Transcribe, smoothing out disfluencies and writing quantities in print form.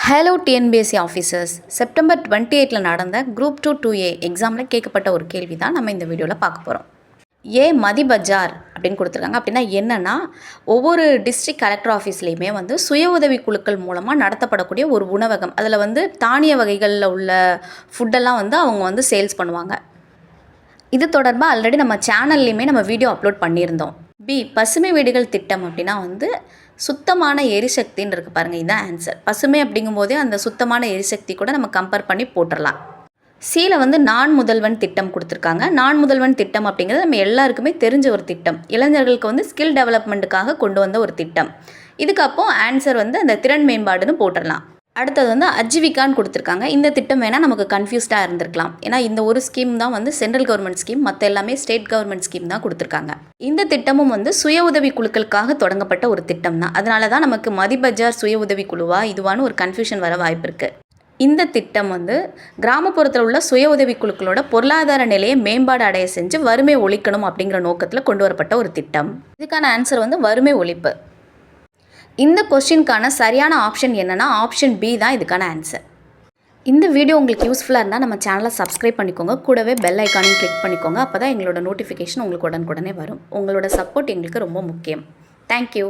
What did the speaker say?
Hello TNPSC officers, September 28 நடந்த group 2A எக்ஸாமில் கேட்கப்பட்ட ஒரு கேள்வி தான் நம்ம இந்த வீடியோவில் பார்க்க போகிறோம். மதி பஜார் அப்படின்னு கொடுத்துருக்காங்க. அப்படின்னா என்னென்னா, ஒவ்வொரு டிஸ்ட்ரிக்ட் கலெக்டர் ஆஃபீஸ்லேயுமே சுய உதவி குழுக்கள் மூலமாக நடத்தப்படக்கூடிய ஒரு உணவகம். அதில் தானிய வகைகளில் உள்ள ஃபுட்டெல்லாம் அவங்க சேல்ஸ் பண்ணுவாங்க. இது தொடர்பாக ஆல்ரெடி நம்ம சேனல்லையுமே நம்ம வீடியோ அப்லோட் பண்ணியிருந்தோம். பசுமை வீடுகள் திட்டம் அப்படின்னா சுத்தமான எரிசக்தின்னு இருக்குது பாருங்கள், இதுதான் ஆன்சர். பசுமை அப்படிங்கும்போதே அந்த சுத்தமான எரிசக்தி கூட நம்ம கம்பேர் பண்ணி போட்டுடலாம். சியில் நான் முதல்வன் திட்டம் கொடுத்துருக்காங்க. நான் முதல்வன் திட்டம் அப்படிங்கிறது நம்ம எல்லாருக்குமே தெரிஞ்ச ஒரு திட்டம். இளைஞர்களுக்கு ஸ்கில் டெவலப்மெண்ட்டுக்காக கொண்டு வந்த ஒரு திட்டம். இதுக்கு அப்போ ஆன்சர் அந்த திறன் மேம்பாடுன்னு போட்டுடலாம். அடுத்தது அஜீவிகான்னு கொடுத்துருக்காங்க. இந்த திட்டம் வேணால் நமக்கு கன்ஃபியூஸ்டாக இருந்திருக்கலாம். ஏன்னா இந்த ஒரு ஸ்கீம் தான் சென்ட்ரல் கவர்மெண்ட் ஸ்கீம், மற்ற எல்லாமே ஸ்டேட் கவர்மெண்ட் ஸ்கீம் தான் கொடுத்துருக்காங்க. இந்த திட்டமும் சுய உதவி குழுக்களுக்காக தொடங்கப்பட்ட ஒரு திட்டம் தான். அதனால தான் நமக்கு மதி பஜார் சுய உதவி குழுவா இதுவான ஒரு கன்ஃபியூஷன் வர வாய்ப்பு இருக்குது. இந்த திட்டம் கிராமப்புறத்தில் உள்ள சுய உதவி குழுக்களோட பொருளாதார நிலையை மேம்பாடு அடைய செஞ்சு வறுமை ஒழிக்கணும் அப்படிங்கிற நோக்கத்தில் கொண்டு வரப்பட்ட ஒரு திட்டம். இதுக்கான ஆன்சர் வறுமை ஒழிப்பு. இந்த கொஸ்டினுக்கான சரியான ஆப்ஷன் என்னென்னா ஆப்ஷன் பி தான் இதுக்கான ஆன்சர். இந்த வீடியோ உங்களுக்கு யூஸ்ஃபுல்லாக இருந்தால் நம்ம சேனலை சப்ஸ்கிரைப் பண்ணிக்கோங்க. கூடவே பெல் ஐக்கானையும் கிளிக் பண்ணிக்கோங்க. அப்போ தான் எங்களோட நோட்டிஃபிகேஷன் உங்களுக்கு உடனுக்குடனே வரும். உங்களோட சப்போர்ட் எங்களுக்கு ரொம்ப முக்கியம். தேங்க்யூ.